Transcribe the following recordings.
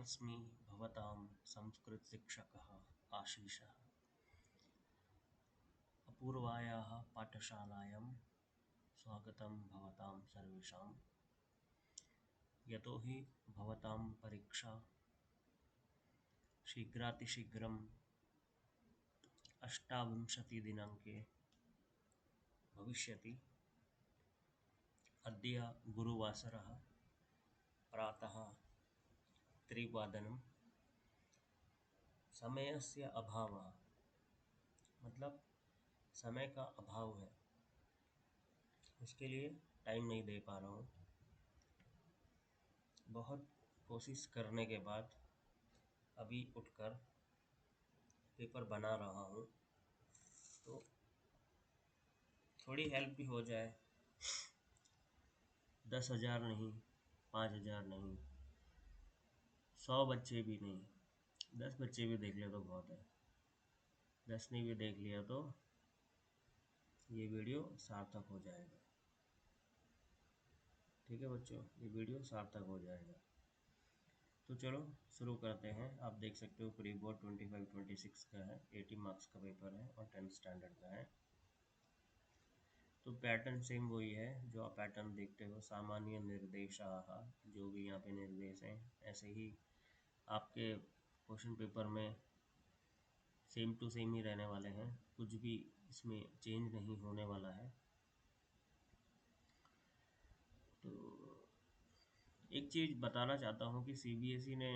अहमस्मि भवतां संस्कृतशिक्षकः आशीषः। अपूर्वायाः पाठशालायां स्वागतं भवतां सर्वेषां। यतोहि भवतां परीक्षा शीघ्रातिशीघ्रम् 28 भविष्यति। अद्य गुरुवासरः प्रातः 3 समयस्य अभावः, मतलब समय का अभाव है, उसके लिए टाइम नहीं दे पा रहा हूँ। बहुत कोशिश करने के बाद अभी उठकर पेपर बना रहा हूँ, तो थोड़ी हेल्प भी हो जाए। 10,000 नहीं, 5,000 नहीं, 100 बच्चे भी नहीं, 10 बच्चे भी देख ले तो बहुत है। 10 ने भी देख लिया तो ये वीडियो सार्थक हो जाएगा। ठीक है बच्चों, ये वीडियो सार्थक हो जाएगा। तो चलो शुरू करते हैं। आप देख सकते हो प्री बोर्ड 25-26 का है, 80 मार्क्स का पेपर है और 10th स्टैंडर्ड का है। तो पैटर्न सेम वही है जो आप पैटर्न देखते हो। सामान्य निर्देशाः, जो भी यहाँ पे निर्देश हैं, ऐसे ही आपके क्वेश्चन पेपर में सेम टू सेम ही रहने वाले हैं, कुछ भी इसमें चेंज नहीं होने वाला है। तो एक चीज़ बताना चाहता हूँ कि सीबीएसई ने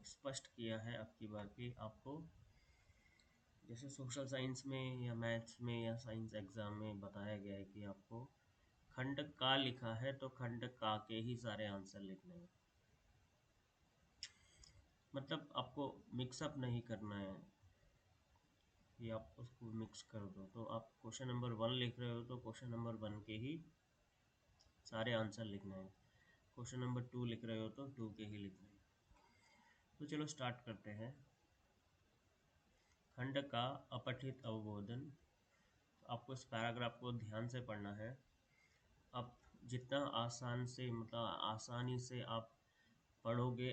स्पष्ट किया है अब की बार कि आपको जैसे सोशल साइंस में या मैथ्स में या साइंस एग्ज़ाम में बताया गया है कि आपको खंड का लिखा है तो खंड का के ही सारे आंसर लिखने हैं। मतलब आपको मिक्सअप नहीं करना है कि आप उसको मिक्स कर दो। तो आप क्वेश्चन नंबर 1 लिख रहे हो तो क्वेश्चन नंबर 1 के ही सारे आंसर लिखने हैं। क्वेश्चन नंबर 2 लिख रहे हो तो 2 के ही लिखने हैं। तो चलो स्टार्ट करते हैं। खंड का अपठित अवबोधन। आपको इस पैराग्राफ को ध्यान से पढ़ना है। अब जितना आसान से मतलब आसानी से आप पढ़ोगे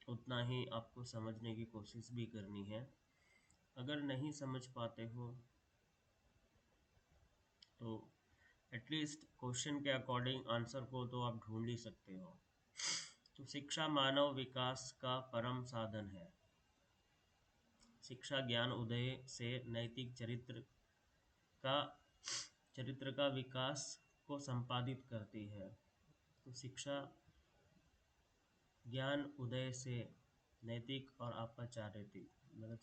उतना ही आपको समझने की कोशिश भी करनी है। अगर नहीं समझ पाते हो तो एटलीस्ट क्वेश्चन के अकॉर्डिंग आंसर को तो आप ढूंढ ही सकते हो। तो शिक्षा मानव विकास का परम साधन है। शिक्षा ज्ञान उदय से नैतिक चरित्र का विकास को संपादित करती है। तो शिक्षा ज्ञान उदय से नैतिक और आपका चारित्रिक मतलब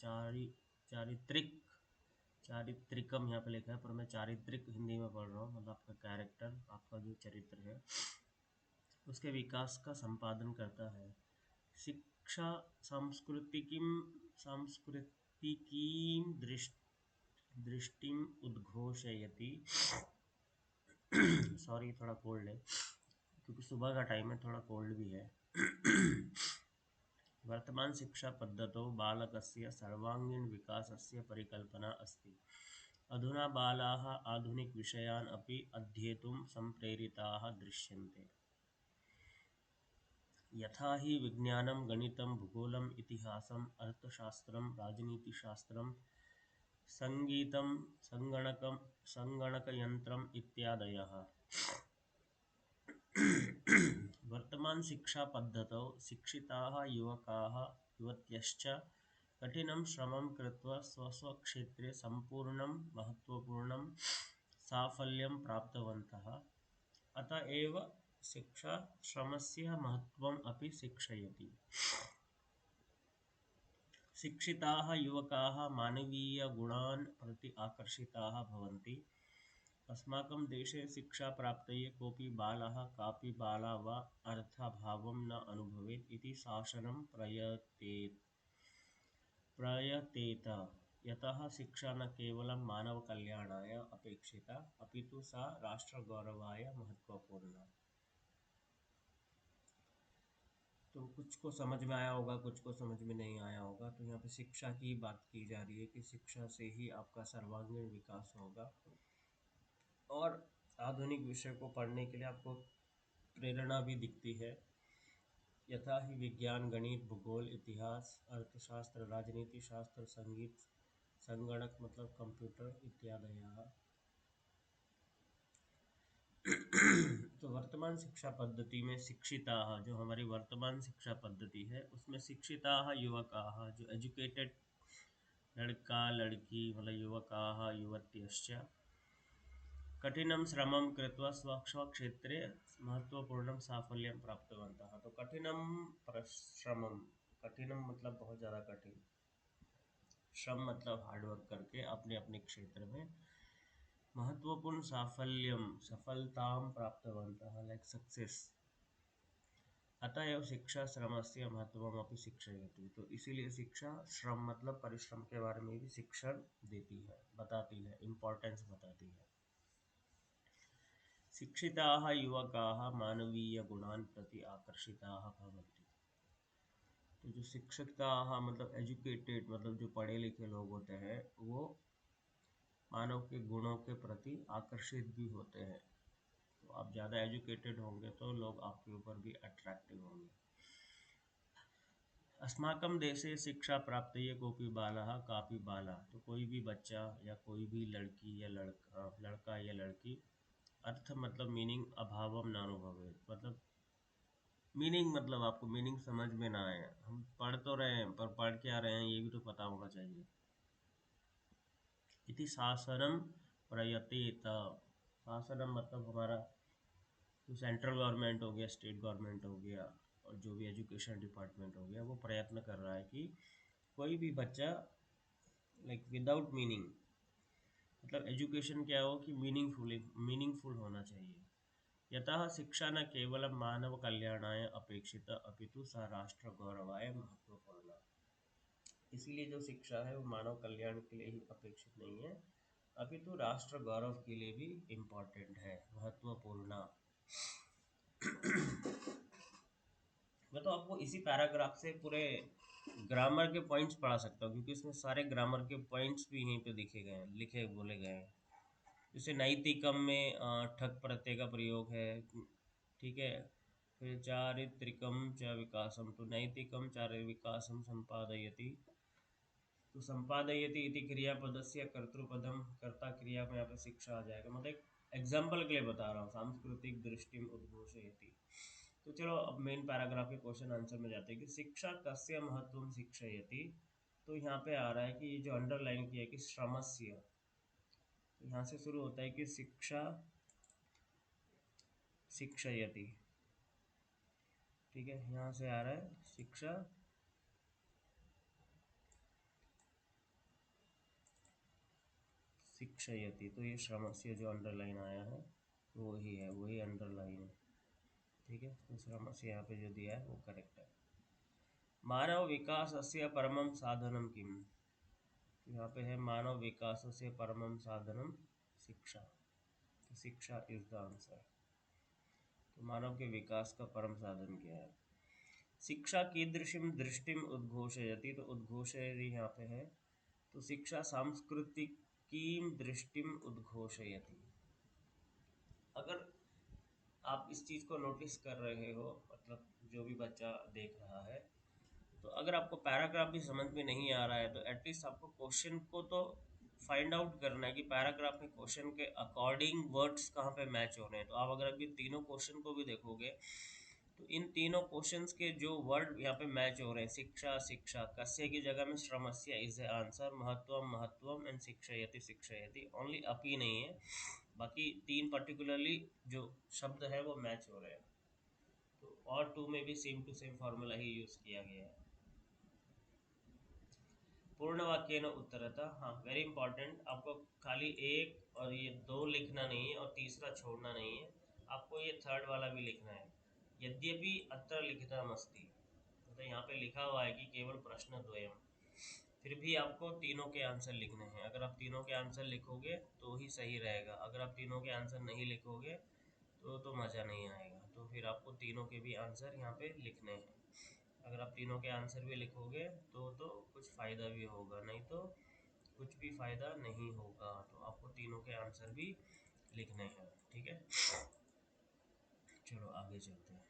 चारित्रिकम यहाँ पे लिखा है, पर मैं चारित्रिक हिंदी में पढ़ रहा हूँ। मतलब आपका कैरेक्टर, आपका जो चरित्र है, उसके विकास का संपादन करता है। शिक्षा सांस्कृतिकीं दृष्टिम उद्घोषयति। सॉरी, थोड़ा कोल्ड है क्योंकि सुबह का टाइम है, थोड़ा कोल्ड भी है। वर्तमान शिक्षा पद्धतौ बालकस्य सर्वांगीण विकासस्य परिकल्पना अस्ति। अधुना बालाः आधुनिकविषयान् अपि अध्येतुं सम्प्रेरिताः दृश्यन्ते। यथा हि विज्ञानं, गणितं, भूगोलम्, इतिहासम्, अर्थशास्त्रं, राजनीतिशास्त्रं, संगीतं, संगणकयन्त्रम् इत्यादयः। वर्तमान शिक्षा पद्धतौ शिक्षिताः युवकाः युवत्यश्च कठिनं श्रमं कृत्वा स्वस्वक्षेत्रे सम्पूर्णं महत्त्वपूर्णं साफल्यं प्राप्तवन्तः। अतः एव शिक्षा श्रमस्य महत्त्वम् अपि शिक्षयति। शिक्षिताः युवकाः मानवीयगुणान् प्रति आकर्षिताः भवन्ति। अस्माकं देशे शिक्षाप्राप्तये कोऽपि बालः कापि बाला वा अर्थाभावं न अनुभवेत् इति शासनं प्रयतेत। यतः शिक्षा न केवलं मानवकल्याणाय अपेक्षिता अपितु सा राष्ट्रगौरवाय महत्वपूर्णा। तो कुछ को समझ में आया होगा, कुछ को समझ में नहीं आया होगा। तो यहाँ पे शिक्षा की बात की जा रही है कि शिक्षा से ही आपका सर्वांगीण विकास होगा और आधुनिक विषय को पढ़ने के लिए आपको प्रेरणा भी दिखती है। यथा हि विज्ञान गणित भूगोल इतिहास अर्थशास्त्र राजनीति शास्त्र संगीत संगणक मतलब कंप्यूटर इत्यादयः। तो वर्तमान शिक्षा पद्धति में शिक्षिताः, जो हमारी वर्तमान शिक्षा पद्धति है उसमें शिक्षिताः युवकाः, जो एजुकेटेड लड़का लड़की मतलब युवकाः युवत्यश्च कठिनं श्रमं कृत्वा स्वक्षेत्रे महत्वपूर्णं साफल्यं प्राप्तवन्तः। तो कठिनं परिश्रमं, कठिनम मतलब बहुत ज़्यादा कठिन, श्रम मतलब हार्डवर्क करके अपने अपने क्षेत्र में महत्वपूर्ण साफल्यम सफलतां प्राप्तवन्तः लाइक सक्सेस। अतएव शिक्षा श्रमस्य महत्वमपि शिक्षयति। तो इसीलिए शिक्षा श्रम मतलब परिश्रम के बारे में भी शिक्षण देती है, बताती है, इम्पोर्टेंस बताती है। शिक्षिताः युवकाः मानवीयगुणान् प्रति आकर्षिताः भवन्ति। तो जो शिक्षिताः मतलब एजुकेटेड मतलब जो पढ़े लिखे लोग होते हैं वो मानव के गुणों के प्रति आकर्षित भी होते हैं। तो आप ज़्यादा एजुकेटेड होंगे तो लोग आपके ऊपर भी अट्रैक्टिव होंगे। अस्माकं देशे शिक्षा प्राप्तये कोऽपि बालः कापि बाला। तो कोई भी बच्चा या कोई भी लड़की या लड़का या लड़की, अर्थ मतलब मीनिंग अभावम नानुभवेत्, मतलब मीनिंग मतलब आपको मीनिंग समझ में ना आए। हम पढ़ तो रहे हैं पर पढ़ क्या रहे हैं ये भी तो पता होना चाहिए। इति शासनम प्रयतेत। शासनम मतलब हमारा तो सेंट्रल गवर्नमेंट हो गया, स्टेट गवर्नमेंट हो गया और जो भी एजुकेशन डिपार्टमेंट हो गया वो प्रयत्न कर रहा है कि कोई भी बच्चा लाइक विदाउट मीनिंग, मतलब एजुकेशन क्या हो कि मीनिंगफुल होना चाहिए। यतः शिक्षा न केवल मानव कल्याणाय अपेक्षित अपितु सा राष्ट्र गौरवाय महत्वपूर्ण। इसीलिए जो शिक्षा है वो मानव कल्याण के लिए ही अपेक्षित नहीं है अपितु राष्ट्र गौरव के लिए भी इम्पोर्टेंट है, महत्वपूर्ण। मैं तो आपको इसी पैराग्राफ से पूरे ग्रामर के पॉइंट्स पढ़ा सकता हूँ क्योंकि इसमें सारे ग्रामर के पॉइंट्स भी यहीं पे दिखे गए हैं, लिखे बोले गए हैं। जैसे नैतिकम में ठक प्रत्यय का प्रयोग है, ठीक है। फिर चारित्रिकम च विकासम, तो नैतिकम चारि विकासम संपादयति। तो संपादयति इति क्रियापदस्य कर्तृपदम, कर्ता क्रिया में यहाँ पे शिक्षा आ जाएगा। मतलब एक एग्जाम्पल के लिए बता रहा हूँ, सांस्कृतिक दृष्टि उद्घोषयति। तो चलो अब मेन पैराग्राफ के क्वेश्चन आंसर में जाते हैं कि शिक्षा कस्य महत्वम शिक्षयति। तो यहाँ पे आ रहा है कि ये जो अंडरलाइन किया है कि श्रमस्य, तो यहाँ से शुरू होता है कि शिक्षा शिक्षयति, ठीक है। यहाँ से आ रहा है शिक्षा शिक्षयति, तो ये श्रमस्य जो अंडरलाइन आया है वही है, वही अंडरलाइन है, ठीक है। तो श्रमस्य यहाँ पे जो दिया है वो करेक्ट है। मानव विकासस्य परमं साधनं किम, तो यहाँ पे है मानव विकासस्य परमं साधनं शिक्षा। तो शिक्षा इज द आंसर। तो मानव के विकास का परम साधन क्या है? शिक्षा कीदृशीं दृष्टिम उद्घोषयति, तो उद्घोषयति यहाँ पे है। तो शिक्षा सांस्कृतिकीं दृष्टिम उद्घोषयति। अगर आप इस चीज़ को नोटिस कर रहे हो, मतलब जो भी बच्चा देख रहा है, तो अगर आपको पैराग्राफ भी समझ में नहीं आ रहा है तो एटलीस्ट आपको क्वेश्चन को तो फाइंड आउट करना है कि पैराग्राफ में क्वेश्चन के अकॉर्डिंग वर्ड्स कहाँ पे मैच हो रहे हैं। तो आप अगर अभी तीनों क्वेश्चन को भी देखोगे तो इन तीनों क्वेश्चंस के जो वर्ड यहाँ पे मैच हो रहे हैं, शिक्षा शिक्षा, कस्य की जगह में श्रमस्य इज द आंसर, महत्वम महत्वम एंड शिक्षयति शिक्षयति, ओनली अपी नहीं है, बाकी तीन पर्टिकुलरली जो शब्द है वो मैच हो रहे हैं। तो और टू में भी सेम टू सेम फॉर्मूला ही यूज किया गया है। पूर्ण वाक्य न उत्तरता, हाँ वेरी इंपॉर्टेंट। आपको खाली एक और ये दो लिखना नहीं है और तीसरा छोड़ना नहीं है, आपको ये थर्ड वाला भी लिखना है। यद्यपि अत्र लिखितमस्ति, मतलब यहाँ पे लिखा हुआ है कि केवल प्रश्न द्वयम, फिर भी आपको तीनों के आंसर लिखने हैं। अगर आप तीनों के आंसर लिखोगे तो ही सही रहेगा, अगर आप तीनों के आंसर नहीं लिखोगे तो मज़ा नहीं आएगा। तो फिर आपको तीनों के भी आंसर यहाँ पे लिखने हैं। अगर आप तीनों के आंसर भी लिखोगे तो कुछ फ़ायदा भी होगा, नहीं तो कुछ भी फ़ायदा नहीं होगा। तो आपको तीनों के आंसर भी लिखने हैं, ठीक है। चलो आगे चलते हैं।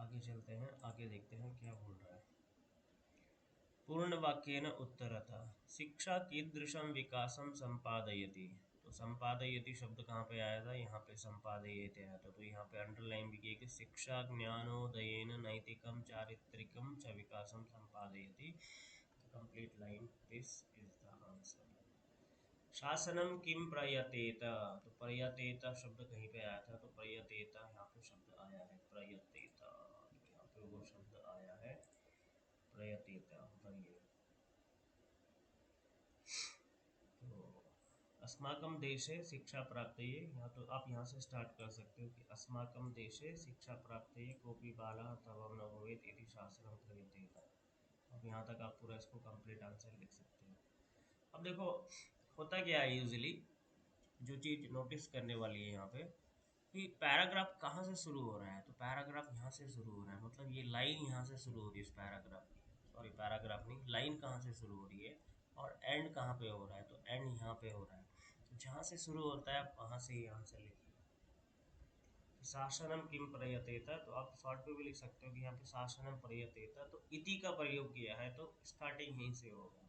आगे चलते हैं, आगे देखते हैं क्या बोल रहा है। पूर्ण वाक्येन उत्तरतः शिक्षा कीदृशं विकासं संपादयति। तो संपादयति शब्द कहाँ पे आया था, यहाँ पे संपादयति आया था। तो यहाँ पे अंडरलाइन भी किया कि शिक्षा ज्ञानोदयेन नैतिकं चारित्रिकं च विकासं संपादयति। Complete line, this is the answer. शासनम किम प्रयतेत, तो प्रयतेत शब्द कहीं पे आया था, तो प्रयतेत यहाँ पे शब्द आया है प्रयतेत, तो यहाँ पे वो शब्द आया है प्रयतेत। बताइए, तो अस्माकं देशे शिक्षा प्राप्तये, यहाँ तो आप यहाँ से स्टार्ट कर सकते हो कि अस्माकं देशे शिक्षा प्राप्तये कोऽपि बालः तवं न भवेत् इति शासनं प्रयतेत। अब यहाँ तक आप पूरा इसको कंप्लीट आंसर लिख सकते हो। अब देखो होता क्या है, यूजुअली जो चीज़ नोटिस करने वाली है यहाँ पे कि पैराग्राफ कहाँ से शुरू हो रहा है। तो पैराग्राफ यहाँ से शुरू हो रहा है, मतलब ये लाइन यहाँ से शुरू हो रही है इस पैराग्राफ की, सॉरी पैराग्राफ नहीं, लाइन कहाँ से शुरू हो रही है और एंड कहाँ पे हो रहा है। तो एंड यहाँ पे हो रहा है, तो जहाँ से शुरू होता है आप वहाँ से ही आंसर लिखिए। शासनम किम प्रयतेत, तो आप शॉर्ट में भी लिख सकते हो कि यहाँ पे शासनम प्रयतेत, तो इति का प्रयोग किया है, तो स्टार्टिंग यहीं से होगा।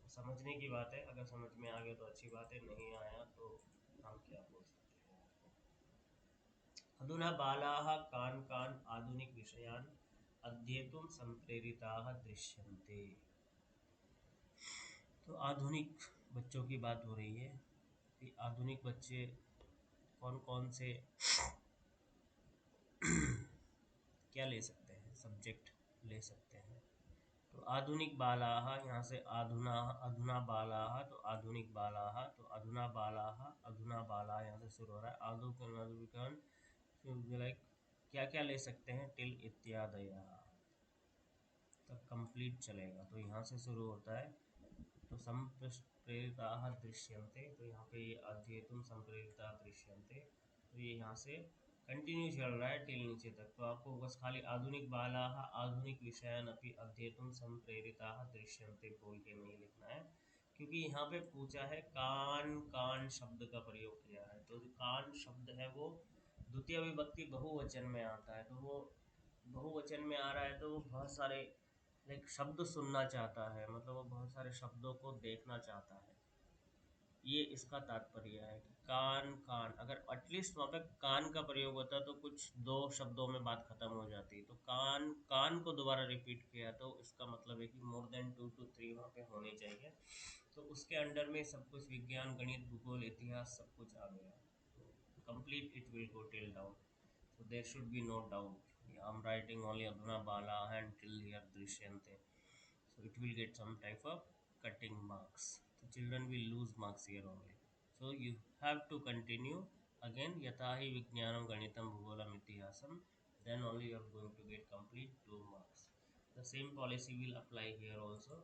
समझने की बात है, अगर समझ में आ गया तो अच्छी बात है, नहीं आया तो हम क्या बोल सकते हैं। अधुना बालाः कान् कान् आधुनिक विषयान् अध्येतुं सम्प्रेरिताः दृश्यन्ते। तो आधुनिक बच्चों की बात हो रही है कि आधुनिक बच्चे कौन कौन से क्या ले सकते हैं, सब्जेक्ट ले सकते हैं। तो आधुनिक बालाः, यहाँ से अधुना, अधुना बालाः, तो आधुनिक बालाः, तो अधुना बालाः, अधुना बालाः यहाँ से शुरू हो रहा है। आधुनिक लाइक क्या क्या ले सकते हैं, टिल इत्यादया तक कंप्लीट चलेगा। तो यहाँ से शुरू होता है, तो संप्रेरिताः दृश्यन्ते, तो यहाँ पे ये अध्येतुं संप्रेरिताः दृश्यन्ते, तो ये यहाँ से कंटिन्यू चल रहा है टिल नीचे तक। तो आपको बस खाली आधुनिक बालाः आधुनिक विषयान् अपि अध्येतुं संप्रेरिताः दृश्यन्ते बोल के नहीं लिखना है, क्योंकि यहाँ पे पूछा है कान कान शब्द का प्रयोग किया है। तो जो कान शब्द है वो द्वितीय विभक्ति बहुवचन में आता है, तो वो बहुवचन में आ रहा है, तो वो बहुत सारे लाइक शब्द सुनना चाहता है, मतलब वो बहुत सारे शब्दों को देखना चाहता है। ये इसका तात्पर्य है कि कान कान, अगर एटलीस्ट वहाँ पे कान का प्रयोग होता तो कुछ दो शब्दों में बात खत्म हो जाती। तो कान कान को दोबारा रिपीट किया, तो इसका मतलब है कि मोर देन 2 to 3 वहाँ पे होने चाहिए। तो उसके अंडर में सब कुछ विज्ञान गणित भूगोल इतिहास सब कुछ आ गया, तो complete it will go till down. So there should be no doubt. I'm writing only Adhuna Bala until here Drishyante. So it will get some type of cutting marks. So children will lose marks here only. So you have to continue again. Yatahi Vijnanam Ganitam Bhugolam Itihasam. Then only you are going to get complete 2 marks. The same policy will apply here also.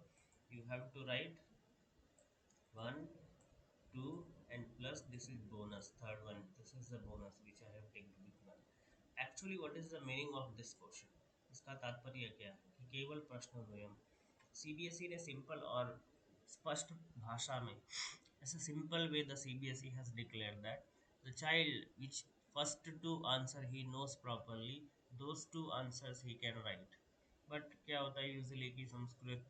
You have to write 1, 2 and plus this is bonus, third one, this is the bonus which I have taken with none. Actually what is the meaning of this question, इसका तात्पर्य क्या है कि केवल प्रश्न द्वयम। CBSE ने simple और स्पष्ट भाषा में, ऐसा simple way the CBSE has declared that the child which first two answer he knows properly those two answers he can write. But क्या होता है यूजुअली कि संस्कृत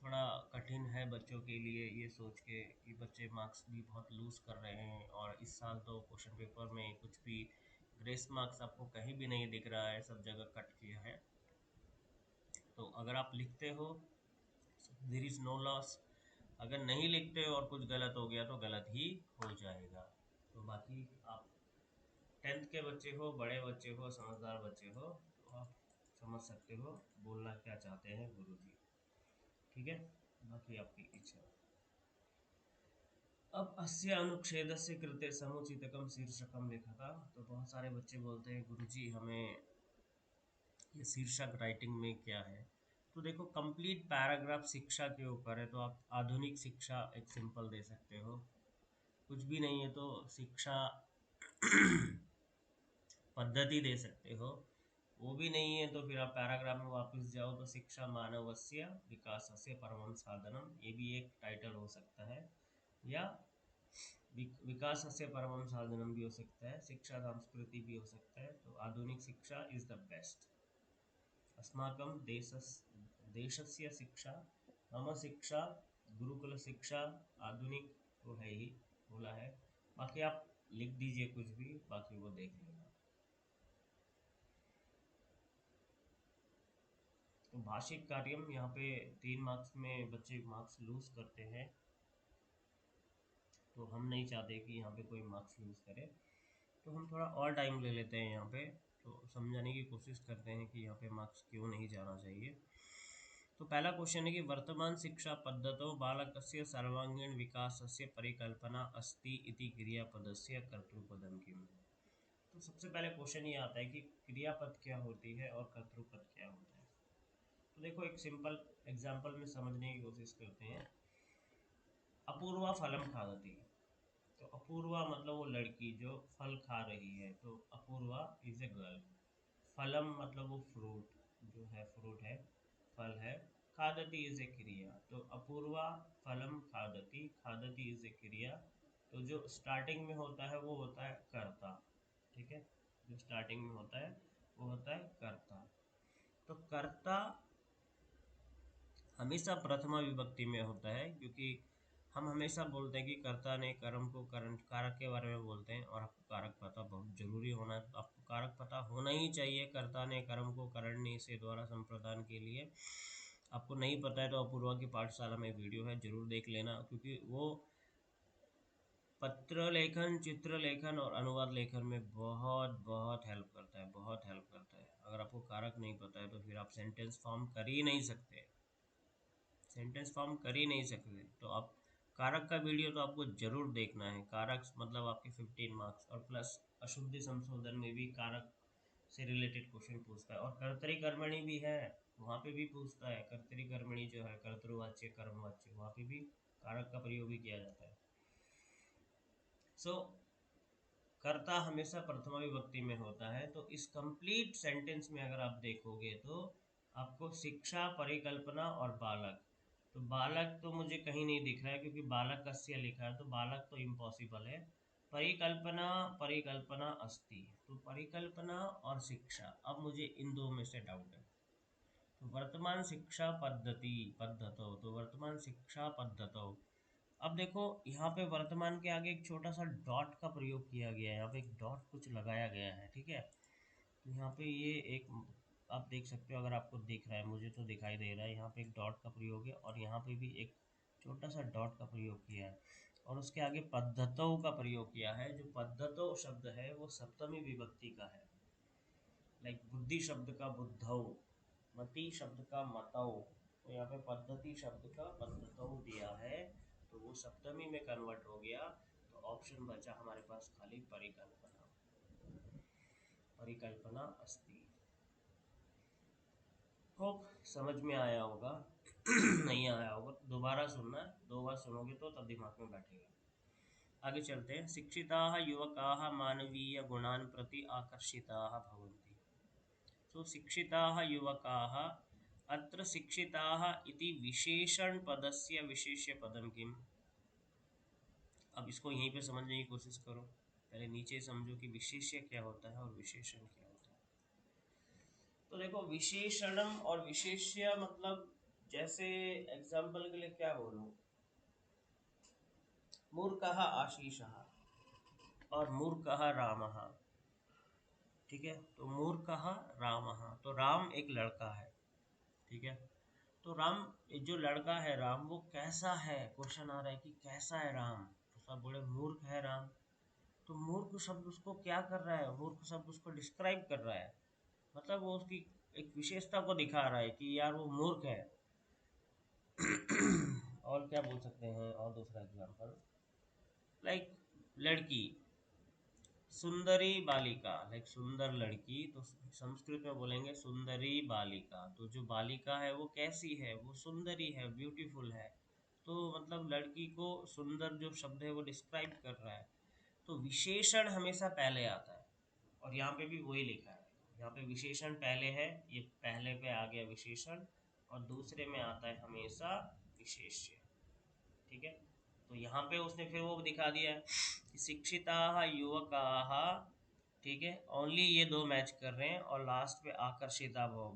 थोड़ा कठिन है बच्चों के लिए, ये सोच के कि बच्चे मार्क्स भी बहुत लूज़ कर रहे हैं। और इस साल तो क्वेश्चन पेपर में कुछ भी ग्रेस मार्क्स आपको कहीं भी नहीं दिख रहा है, सब जगह कट किया है। तो अगर आप लिखते हो देयर इज़ नो लॉस, अगर नहीं लिखते हो और कुछ गलत हो गया तो गलत ही हो जाएगा। तो बाकी आप 10th के बच्चे हो, बड़े बच्चे हो, समझदार बच्चे हो, तो आप समझ सकते हो बोलना क्या चाहते हैं गुरुजी। ठीक है, बाकी आपकी इच्छा। अब अस्य अनुच्छेदस्य कृते समुचितकम शीर्षकम लिखा था। तो बहुत सारे बच्चे बोलते हैं गुरुजी हमें ये शीर्षक राइटिंग में क्या है। तो देखो कंप्लीट पैराग्राफ शिक्षा के ऊपर है, तो आप आधुनिक शिक्षा एक सिंपल दे सकते हो। कुछ भी नहीं है तो शिक्षा पद्धति दे सकते हो। वो भी नहीं है तो फिर आप पैराग्राफ में वापस जाओ, तो शिक्षा मानवस्य विकासस्य परमं साधनम, ये भी एक टाइटल हो सकता है। या विकासस्य परमं साधनं भी हो सकता है, शिक्षा संस्कृति भी हो सकता है। तो आधुनिक शिक्षा इज द बेस्ट। अस्माकं देशस्य शिक्षा, मम शिक्षा, गुरुकुल शिक्षा, आधुनिक तो है ही, बोला है। बाकी आप लिख दीजिए कुछ भी, बाकी वो देख लेना। तो भाषिक कार्यम यहाँ पे 3 मार्क्स में बच्चे मार्क्स लूज करते हैं, तो हम नहीं चाहते कि यहाँ पे कोई मार्क्स लूज करे, तो हम थोड़ा और टाइम ले लेते हैं यहाँ पे, तो समझाने की कोशिश करते हैं कि यहाँ पे मार्क्स क्यों नहीं जाना चाहिए। तो पहला क्वेश्चन है कि वर्तमान शिक्षा पद्धतौ बालकस्य सर्वांगीण विकासस्य परिकल्पना अस्ति इति क्रियापदस्य कर्तृपदम किम। तो सबसे पहले क्वेश्चन ये आता है कि क्रियापद क्या होती है और कर्तृपद क्या होता है। तो देखो एक सिंपल एग्जांपल में समझने की कोशिश करते हैं। अपूर्वा फलम खादती, तो अपूर्वा मतलब वो लड़की जो फल खा रही है, तो अपूर्वा इज ए गर्ल। फलम मतलब वो फ्रूट जो है, फ्रूट है, फल है। खादती इज ए क्रिया, तो अपूर्वा फलम खादती, खादती इज ए क्रिया। तो जो स्टार्टिंग में होता है वो होता है कर्ता, ठीक है, जो स्टार्टिंग में होता है वो होता है कर्ता। तो कर्ता हमेशा प्रथमा विभक्ति में होता है, क्योंकि हम हमेशा बोलते हैं कि कर्ता ने कर्म को कारक के बारे में बोलते हैं, और आपको कारक पता बहुत जरूरी होना है। तो आपको कारक पता होना ही चाहिए। कर्ता ने कर्म को करने से द्वारा संप्रदान के लिए। आपको नहीं पता है तो अपूर्वा की पाठशाला में वीडियो है, जरूर देख लेना, क्योंकि वो पत्र लेखन, चित्र लेखन और अनुवाद लेखन में बहुत बहुत हेल्प करता है, बहुत हेल्प करता है। अगर आपको कारक नहीं पता है तो फिर आप सेंटेंस फॉर्म कर ही नहीं सकते, सेंटेंस फॉर्म कर ही नहीं सकते। तो आप कारक का वीडियो तो आपको जरूर देखना है। कारक मतलब आपके 15 मार्क्स, और प्लस अशुद्धि संशोधन में भी कारक से रिलेटेड क्वेश्चन पूछता है। और कर्तरी कर्मणी भी है, वहाँ पे भी पूछता है। कर्तरी कर्मणी जो है, कर्तृवाच्य कर्मवाच्य, वहाँ पे भी कारक का प्रयोग भी किया जाता है। सो कर्ता हमेशा प्रथमा विभक्ति में होता है। तो इस कंप्लीट सेंटेंस में अगर आप देखोगे तो आपको शिक्षा, परिकल्पना और बालक, तो बालक तो मुझे कहीं नहीं दिख रहा है, क्योंकि बालक कस्य लिखा है, तो बालक तो इम्पॉसिबल है। परिकल्पना, परिकल्पना अस्ति, तो परिकल्पना और शिक्षा, अब मुझे इन दो में से डाउट है। तो वर्तमान शिक्षा पद्धति पद्धतौ, तो वर्तमान शिक्षा पद्धतौ, अब देखो यहाँ पे वर्तमान के आगे एक छोटा सा डॉट का प्रयोग किया गया है, यहाँ पे एक डॉट कुछ लगाया गया है, ठीक है। तो यहाँ पे ये एक, आप देख सकते हो, अगर आपको दिख रहा है, मुझे तो दिखाई दे रहा है, यहाँ पे एक डॉट का प्रयोग है, और यहाँ पे भी एक छोटा सा डॉट का प्रयोग किया है, और उसके आगे पद्धतों का प्रयोग किया है। जो पद्धतों शब्द है वो सप्तमी विभक्ति का है, लाइक बुद्धि शब्द का बुद्धौ, मति शब्द का मतौ, तो यहाँ पे पद्धति शब्द का पद्धतौ दिया है, तो वो सप्तमी में कन्वर्ट हो गया। तो ऑप्शन बचा हमारे पास खाली परिकल्पना, परिकल्पना अस्ति। होप समझ में आया होगा। नहीं आया होगा तो दोबारा सुनना, 2 बार सुनोगे तो तब दिमाग में बैठेगा। आगे चलते हैं। शिक्षिताः युवकाः मानवीय गुणान् प्रति आकर्षिताः भवन्ति। तो शिक्षिताः युवकाः, अत्र शिक्षिताः इति विशेषण पदस्य विशेष्य पदम किम। अब इसको यहीं पे समझने की कोशिश करो। पहले नीचे समझो कि विशेष्य क्या होता है और विशेषण क्या होता है। तो देखो विशेषणम और विशेष्य मतलब, जैसे एग्जाम्पल के लिए क्या बोलूं, मूर्खः आशीषः और मूर्खः रामः, ठीक है। तो मूर्खः रामः, तो राम एक लड़का है, ठीक है। तो राम, जो लड़का है राम, वो कैसा है, क्वेश्चन आ रहा है कि कैसा है राम, तो सब बोले मूर्ख है राम। तो मूर्ख शब्द उसको क्या कर रहा है, मूर्ख शब्द उसको डिस्क्राइब कर रहा है, मतलब वो उसकी एक विशेषता को दिखा रहा है कि यार वो मूर्ख है। और क्या बोल सकते हैं, और दूसरा एग्जांपल, लाइक लड़की, सुंदरी बालिका, लाइक सुंदर लड़की, तो संस्कृत में बोलेंगे सुंदरी बालिका। तो जो बालिका है वो कैसी है, वो सुंदरी है, ब्यूटीफुल है। तो मतलब लड़की को सुंदर जो शब्द है वो डिस्क्राइब कर रहा है। तो विशेषण हमेशा पहले आता है, और यहाँ पे भी वही लिखा है। यहाँ पे विशेषण पहले है, ये पहले पे आ गया विशेषण, और दूसरे में आता है हमेशा विशेष्य, ठीक है। तो यहाँ पे उसने फिर वो दिखा दिया है कि शिक्षिता युवका, ठीक है, ओनली ये दो मैच कर रहे हैं और लास्ट पे आकर्षिता वो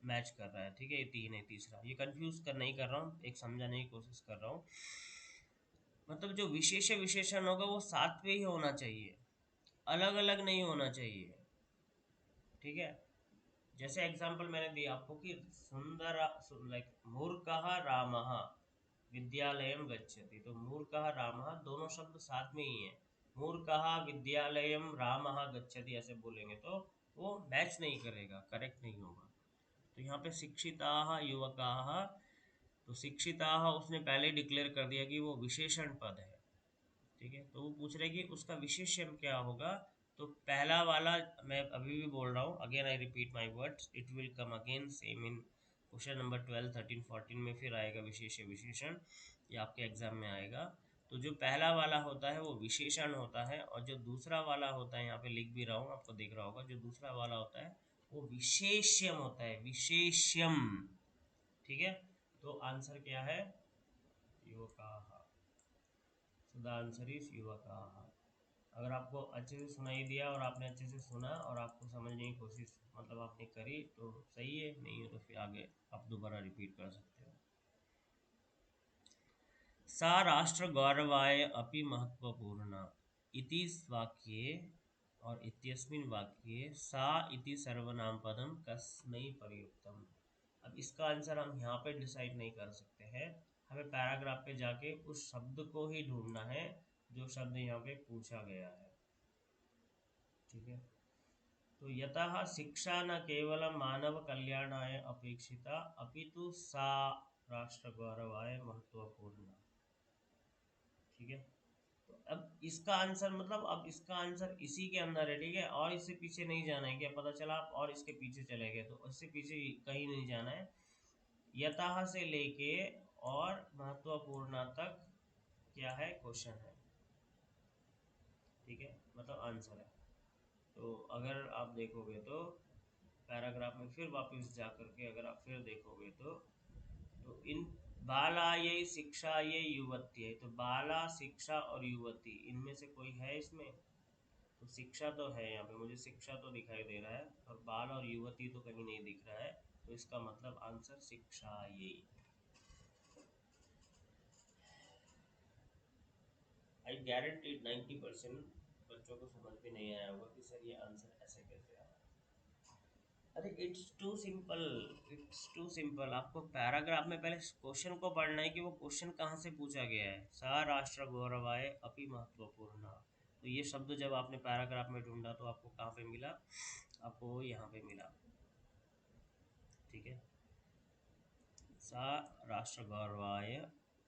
मैच कर रहा है, ठीक है, ये तीन है तीसरा। ये कंफ्यूज कर नहीं कर रहा हूँ, एक समझाने की कोशिश कर रहा हूँ। मतलब जो विशेष विशेषण होगा वो साथ में ही होना चाहिए, अलग अलग नहीं होना चाहिए, ठीक है। जैसे एग्जांपल मैंने दिया आपको कि सुंदर, लाइक मूर्खः रामः विद्यालयम गच्छति, तो मूर्खः रामः दोनों शब्द साथ में ही है। मूर्खः विद्यालयम रामः गच्छति ऐसे बोलेंगे तो वो मैच नहीं करेगा, करेक्ट नहीं होगा। तो यहाँ पे शिक्षिताः युवकाः, तो शिक्षिताः उसने पहले डिक्लेयर कर दिया कि वो विशेषण पद है, ठीक है। तो वो पूछ रहे कि उसका विशेषण क्या होगा। तो पहला वाला मैं अभी भी बोल रहा हूँ, again I repeat my words, it will come again same in question number 12, 13, 14 में फिर आएगा विशेष विशेषण, ये आपके एग्जाम में आएगा। तो जो पहला वाला होता है वो विशेषण होता है, और जो दूसरा वाला होता है, यहाँ पे लिख भी रहा हूँ आपको दिख रहा होगा, जो दूसरा वाला होता है वो विशेष्यम होता है, विशेष्यम, ठीक है। तो आंसर क्या है, युवका। सो द आंसर इज युवका। अगर आपको अच्छे से सुनाई दिया और आपने अच्छे से सुना और आपको समझने की कोशिश मतलब आपने करी तो सही है, नहीं है तो फिर आगे आप दोबारा रिपीट कर सकते हो। सा राष्ट्र गौरवाय अपि महत्वपूर्णा इति वाक्ये और इत्यस्मिन् वाक्ये सा इति सर्वनाम पदम कस्मै प्रयुक्तम। अब इसका आंसर हम यहाँ पे डिसाइड नहीं कर सकते हैं, हमें पैराग्राफ पे जाके उस शब्द को ही ढूंढना है जो शब्द यहाँ पे पूछा गया है, ठीक है। तो यतः शिक्षा न केवलं मानव कल्याणाय अपेक्षिता अपितु सा राष्ट्र गौरवाय महत्वपूर्ण, ठीक है। तो अब इसका आंसर मतलब अब इसका आंसर इसी के अंदर है, ठीक है, और इससे पीछे नहीं जाना है। क्या पता चला आप और इसके पीछे चले गए, तो इससे पीछे कहीं नहीं जाना है। यतः से लेके और महत्वपूर्ण तक क्या है, क्वेश्चन है, ठीक है, मतलब आंसर है। तो अगर आप देखोगे तो पैराग्राफ में फिर वापस जा करके अगर आप फिर देखोगे तो इन बाला ये शिक्षा ये युवती है, तो बाला शिक्षा और युवती इनमें से कोई है इसमें, तो शिक्षा तो है, यहाँ पे मुझे शिक्षा तो दिखाई दे रहा है और बाल और युवती तो कहीं नहीं दिख रहा है, तो इसका मतलब आंसर शिक्षा ये। आई गारंटी 90% बच्चों को समझ में नहीं आया होगा कि सर ये आंसर ऐसे कैसे आया। अरे it's too simple, it's too simple. आपको पैराग्राफ में पहले क्वेश्चन को पढ़ना है कि वो क्वेश्चन कहाँ से पूछा गया है। सा राष्ट्र गौरवाय अपि महत्वपूर्ण, तो ये शब्द जब आपने पैराग्राफ में ढूंढा तो आपको कहाँ पे मिला, आपको वो यहाँ पे मिला, ठीक है। सा राष्ट्र गौरवाय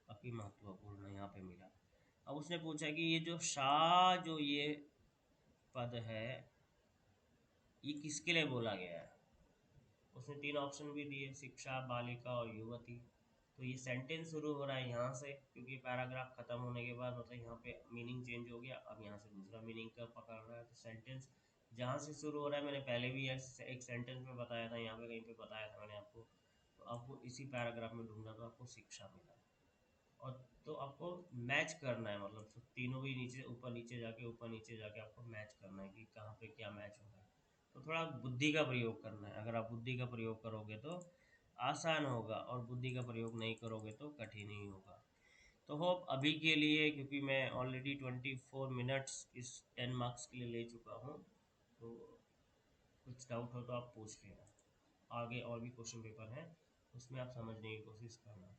अपि महत्वपूर्ण यहाँ पे मिला। अब उसने पूछा कि ये जो शाह जो ये पद है ये किसके लिए बोला गया है। उसने तीन ऑप्शन भी दिए, शिक्षा, बालिका और युवती। तो ये सेंटेंस शुरू हो रहा है यहाँ से, क्योंकि पैराग्राफ खत्म होने के बाद मतलब यहाँ पे मीनिंग चेंज हो गया, अब यहाँ से दूसरा मीनिंग का पकड़ रहा है। तो सेंटेंस जहाँ से शुरू हो रहा है, मैंने पहले भी एक सेंटेंस में बताया था, यहाँ पे कहीं पे बताया था मैंने आपको। तो आपको इसी पैराग्राफ में ढूंढना, तो आपको शिक्षा मिला। और तो आपको मैच करना है, मतलब तो तीनों भी नीचे ऊपर नीचे जाके ऊपर नीचे जाके आपको मैच करना है कि कहाँ पे क्या मैच हो रहा है। तो थोड़ा बुद्धि का प्रयोग करना है, अगर आप बुद्धि का प्रयोग करोगे तो आसान होगा, और बुद्धि का प्रयोग नहीं करोगे तो कठिन ही होगा। तो होप अभी के लिए, क्योंकि मैं ऑलरेडी 24 मिनट्स इस 10 मार्क्स के लिए ले चुका हूँ, तो कुछ डाउट हो तो आप पूछ लेना। आगे और भी क्वेश्चन पेपर हैं, उसमें आप समझने की कोशिश करना।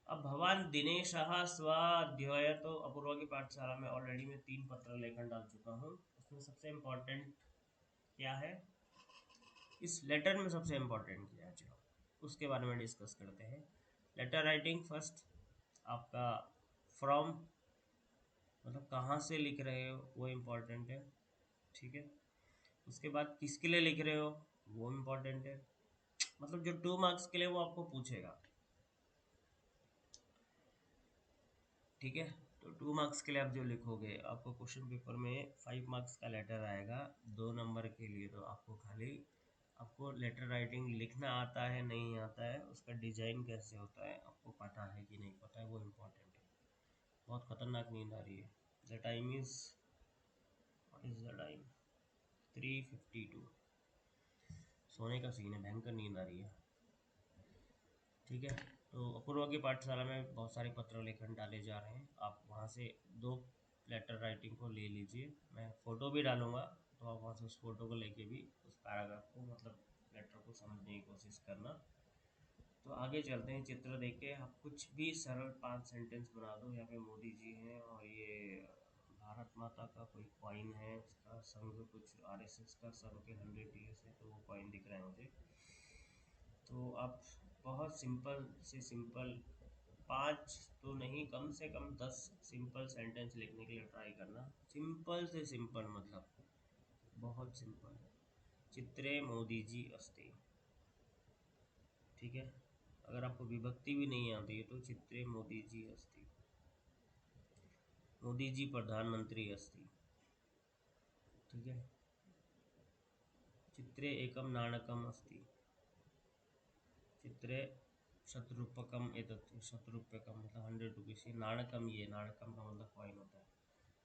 अब भवान दिनेशः स्वाध्यायतो अपूर्वा की पाठशाला में ऑलरेडी मैं 3 पत्र लेखन डाल चुका हूँ। उसमें सबसे इम्पोर्टेंट क्या है, इस लेटर में सबसे इम्पोर्टेंट क्या है, चलो उसके बारे में डिस्कस करते हैं। लेटर राइटिंग फर्स्ट, आपका फ्रॉम मतलब कहाँ से लिख रहे हो वो इम्पोर्टेंट है, ठीक है। उसके बाद किसके लिए लिख रहे हो वो इम्पोर्टेंट है, मतलब जो 2 मार्क्स के लिए वो आपको पूछेगा, ठीक है। तो 2 मार्क्स के लिए आप जो लिखोगे, आपको क्वेश्चन पेपर में 5 मार्क्स का लेटर आएगा 2 नंबर के लिए। तो आपको खाली आपको लेटर राइटिंग लिखना आता है नहीं आता है, उसका डिजाइन कैसे होता है आपको पता है कि नहीं पता है, वो इम्पोर्टेंट है। बहुत खतरनाक नींद आ रही है। The time is, what is the time, 3:52। सोने का सीन है, भयंकर नींद आ रही है। ठीक है, तो अपूर्वा की पाठशाला में बहुत सारे पत्र लेखन डाले जा रहे हैं। आप वहाँ से 2 लेटर राइटिंग को ले लीजिए, मैं फ़ोटो भी डालूँगा, तो आप वहाँ से उस फ़ोटो को लेके भी उस पैराग्राफ को, मतलब लेटर को समझने की कोशिश करना। तो आगे चलते हैं। चित्र देख के आप कुछ भी सरल 5 सेंटेंस बना दो। यहाँ पे मोदी जी हैं और ये भारत माता का कोई कॉइन है, उसका संघ कुछ आरएसएस का संघ के 100 ईयर्स है, तो वो कॉइन दिख रहा है मुझे। तो आप बहुत सिंपल से सिंपल 5 तो नहीं, कम से कम 10 सिंपल सेंटेंस लिखने के लिए ट्राई करना। सिंपल से सिंपल मतलब बहुत सिंपल। चित्रे मोदी जी अस्ति। ठीक है, अगर आपको विभक्ति भी नहीं आती है तो चित्रे मोदी जी अस्ति, मोदी जी प्रधानमंत्री अस्ति। ठीक है, चित्रे एकम नाणकम अस्ति, चित्रे शतरूपकम एतत्, शतरूप्यकम मतलब 100 रुपीज़। ये नाणकम, ये नाणकम का मतलब कॉइन होता है।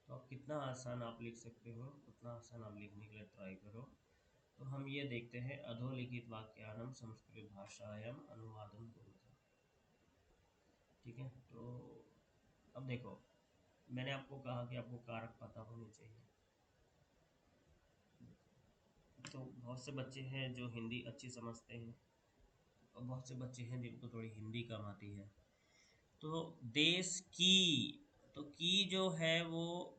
तो आप कितना आसान आप लिख सकते हो उतना आसान आप लिखने के लिए ट्राई करो। तो हम ये देखते हैं, अधोलिखित वाक्यानां संस्कृत भाषायां अनुवादं कुरुते। ठीक है, तो अब देखो, मैंने आपको कहा कि आपको कारक पता होने चाहिए। तो बहुत से बच्चे हैं जो हिंदी अच्छी समझते हैं और बहुत से बच्चे हैं जिनको थोड़ी हिंदी कम आती है। तो देश की, तो की जो है वो,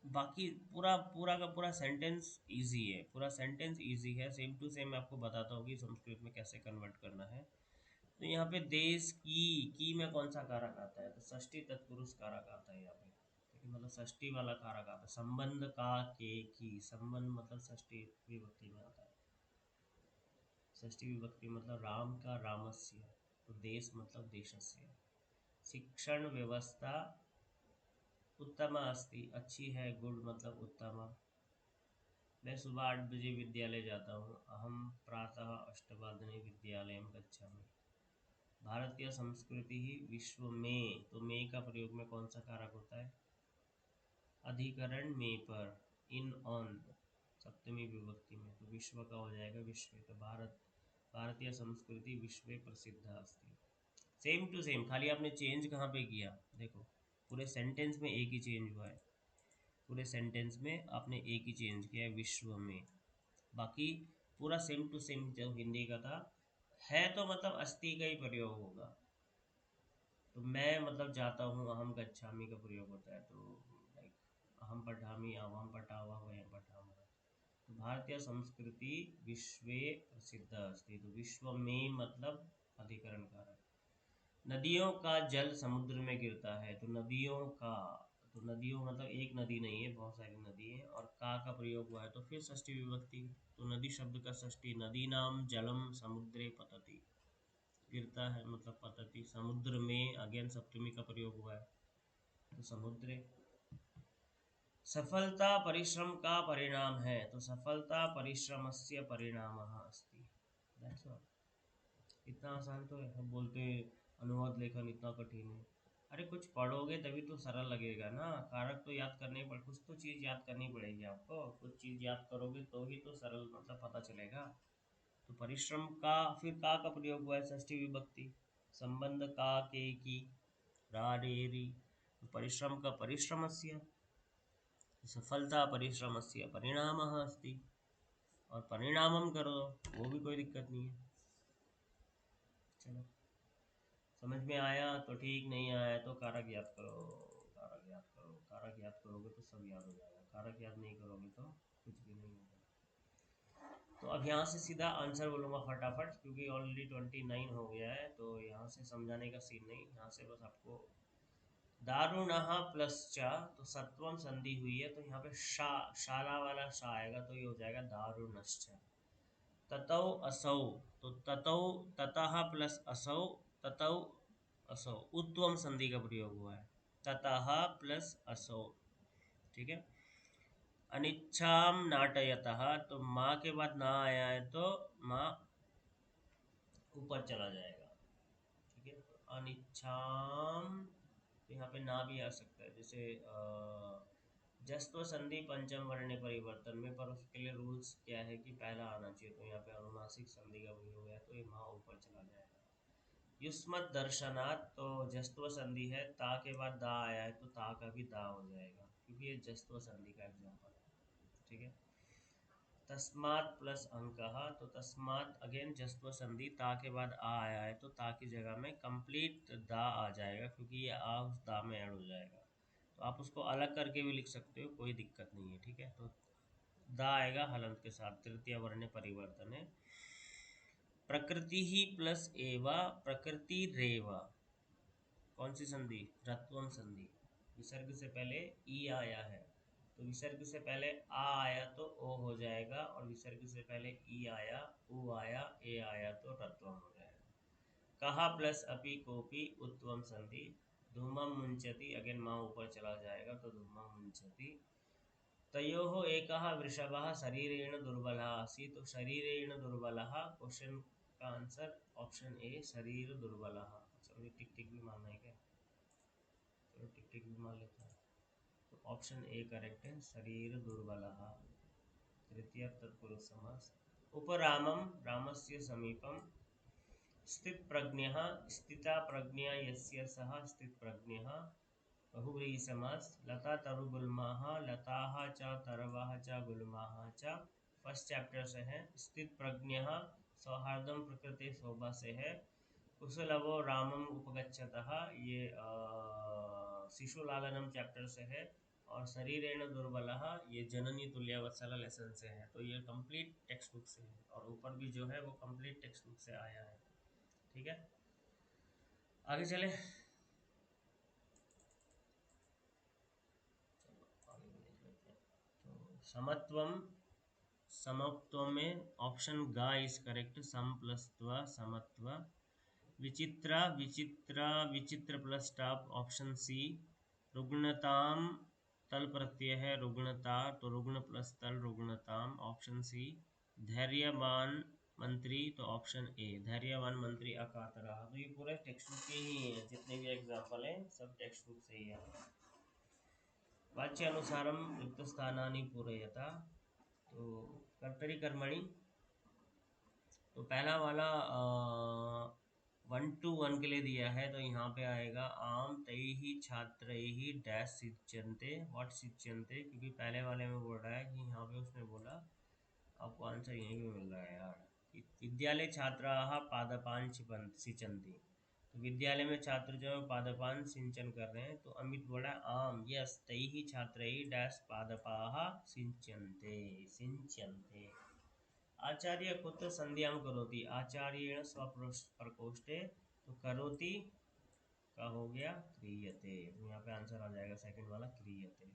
बाकी पूरा पूरा का पूरा सेंटेंस इजी है, पूरा सेंटेंस इजी है, सेम टू सेम मैं आपको बताता हूँ कि संस्कृत में कैसे कन्वर्ट करना है। तो यहाँ पे देश की में कौन सा कारक आता है, तो षष्ठी तत्पुरुष कारक आता है यहाँ पे। ठीक है, मतलब षष्ठी वाला कारक आता है। संबंध का के की, संबंध मतलब षष्ठी विभक्ति में आता है। षष्ठी विभक्ति मतलब राम का रामस्य, तो देश मतलब देशस्य। शिक्षण व्यवस्था उत्तमा अस्ति, अच्छी है, गुड मतलब उत्तमा। मैं सुबह 8 बजे विद्यालय जाता हूँ। अहम प्रातः 8 विद्यालयं गच्छामि। भारतीय संस्कृति ही विश्व में, तो में का प्रयोग में कौन सा कारक होता है, अधिकरण में पर, इन ऑन सप्तमी विभक्ति में, तो विश्व का हो जाएगा विश्व। तो भारतीय संस्कृति विश्व प्रसिद्ध अस्ति। सेम टू सेम, खाली आपने चेंज कहाँ पे किया, देखो पूरे सेंटेंस में एक ही चेंज हुआ है, पूरे सेंटेंस में आपने एक ही चेंज किया है, विश्व में। बाकी पूरा सेम टू सेम जो हिंदी का था है, तो मतलब अस्थि का ही प्रयोग होगा। तो मैं मतलब जाता हूँ, अहम गच्छामि का प्रयोग होता है। तो लाइक अहम पठामि, अहम पठावा, वयम पठामः। तो भारतीय संस्कृति विश्वे प्रसिद्ध अस्ति, तो विश्व में मतलब अधिकरण कारक। नदियों का जल समुद्र में गिरता है, तो नदियों का, तो नदियों मतलब एक नदी नहीं है, बहुत सारी नदी है, और का प्रयोग हुआ है तो फिर षष्ठी विभक्ति। तो नदी शब्द का षष्ठी, नदी नाम जलम समुद्रे पतति, गिरता है मतलब पतति। समुद्र में अगेन सप्तमी का प्रयोग हुआ है, तो समुद्रे। सफलता परिश्रम का परिणाम है, तो सफलता परिश्रमस्य परिणामः अस्ति। That's all. इतना आसान तो है, हम बोलते हैं अनुवाद लेखन इतना कठिन है। अरे कुछ पढ़ोगे तभी तो सरल लगेगा ना, कारक तो याद करने पड़, कुछ तो चीज़ याद करनी पड़ेगी आपको, कुछ चीज़ याद करोगे तो ही तो सरल मतलब पता चलेगा। तो परिश्रम का, फिर का प्रयोग हुआ है षष्ठी विभक्ति, संबंध का के की, रा रे री, तो परिश्रम का परिश्रमस्य, सफलता परिश्रमस्य परिणामः अस्ति, और परिणामम करो वो भी कोई दिक्कत नहीं है। चलो, समझ में आया तो ठीक, नहीं आया तो कारक याद करो, कारक याद करो, कारक याद करोगे तो सब याद हो जाएगा, कारक याद नहीं करोगे तो कुछ भी नहीं होगा। तो अब यहाँ से सीधा आंसर बोलूँगा फटाफट, क्योंकि ऑलरेडी 29 हो गया है, तो यहाँ से समझाने का सीन नहीं, यहाँ से बस आपको दारुणः प्लस चा, तो सत्वम संधि हुई है, तो यहाँ पे शाला वाला शा आएगा, तो ये हो जाएगा दारुणश्च। ततौ असौ, तो ततौ, ततः प्लस असौ, ततौ असौ, उत्वम संधि का प्रयोग हुआ है, ततः प्लस असौ। ठीक है, अनिच्छाम नाटयतः, तो माँ के बाद ना आया है तो माँ ऊपर चला जाएगा। ठीक है, तो अनिच्छाम तो यहाँ पे ना भी आ सकता है। जैसे जस्व संधि पंचम वर्ण परिवर्तन में, पर उसके लिए रूल्स क्या है कि पहला आना चाहिए, तो यहाँ पे अनुनासिक संधि का प्रयोग है तो ये माँ ऊपर चला जाएगा। युष्मत दर्शनात्, तो जस्व संधि है, ता के बाद दा आया है तो ता का भी दा हो जाएगा, क्योंकि ये जस्व संधि का एग्जाम्पल है। ठीक है। तस्मात् प्लस अंकः, तो तस्मात् अगेन जस्व संधि, ता के बाद आ आया है तो ता की जगह में कंप्लीट दा आ जाएगा, क्योंकि ये आ उस दा में ऐड हो जाएगा। तो आप उसको अलग करके भी लिख सकते हो, कोई दिक्कत नहीं है। ठीक है। तो दा आएगा हलंत के साथ, तृतीय वर्ण परिवर्तन है। प्रकृति ही प्लस एवा, प्रकृति रेवा, कौन सी संधि? रत्वम संधि। विसर्ग से पहले ई आया है, तो विसर्ग से पहले आ आया तो ओ हो जाएगा, और विसर्ग से पहले ई आया, उ आया, ए आया तो रत्वम हो जाएगा। कहा प्लस अपि कोपी, उत्तम संधि। धूमम मुंचति, अगेन माँ ऊपर चला जाएगा तो धूमम मुंचति। तयोः एकः वृषभः शरीरेण दुर्बलः आसीत्, तो शरीरेण दुर्बलः, क्वेश्चन का आंसर ऑप्शन ए, शरीर दुर्बलः। चलो टिक टिक भी मारना है क्या? चलो टिक टिक भी मान लेते हैं। तो ऑप्शन ए करेक्ट है, शरीर दुर्बलः। तृतीय तत्पुरुष समास। उपरामं, रामस्य समीपम। स्थित प्रज्ञः, स्थिता प्रज्ञा यस्य सः स्थित प्रज्ञः। बहुव्रीहि समास। लता तरुगुल्माः, लताः च तरवः च गुल्माः च, फर्स्ट चैप्टर से है। स्थित प्रज्ञः, सौहार्दम प्रकृति शोभा से है। कुशलवो रामम उपगच्छतः, ये शिशुलालनम चैप्टर से है। और शरीरेण दुर्बलः, ये जननी तुल्यवत्सला लेसन से है। तो ये कंप्लीट टेक्स्ट बुक से है, और ऊपर भी जो है वो कंप्लीट टेक्स्ट बुक से आया है। ठीक है, आगे चले। चलो आगे देख लेते हैं। तो समत्वम, समत्व में ऑप्शन गा इज करेक्ट, सम प्लस त्व, समत्व। विचित्रा, विचित्रा, विचित्र प्लस टाप, ऑप्शन सी। रुग्णताम, तल प्रत्यय है, रुग्णता, तो रुग्ण प्लस तल, रुग्णताम, ऑप्शन सी। धैर्यवान मंत्री, तो ऑप्शन ए, धैर्यवान मंत्री अकातरा। तो ये पूरे टेक्स्ट बुक के ही है, जितने भी एग्जाम्पल हैं सब टेक्स्ट बुक से ही है। वाच्यानुसारम रिक्त स्थानानि पूरयता, तो कर्तरी कर्मणि, तो पहला वाला 1 to 1 के लिए दिया है, तो यहाँ पे आएगा आम तैः छात्रैः डैश सिच्यन्ते, व्हाट सिच्यन्ते, क्योंकि पहले वाले में बोल रहा है कि यहाँ पे उसने बोला, आपको आंसर यहीं पे मिल रहा है यार, कि विद्यालय छात्राः पादपान सिंचन्ति, तो विद्यालय में छात्र जो है पादपान सिंचन कर रहे हैं। तो अमित बोला आम, यस, तैः छात्रैः डैश पादपाः सिंच्यन्ते, सिंच्यन्ते। आचार्य कुत्र संध्यां करोति, आचार्येण स्वप्रकोष्ठे, तो करोति का हो गया क्रियते, तो यहाँ पे आंसर आ जाएगा सेकंड वाला, क्रियते।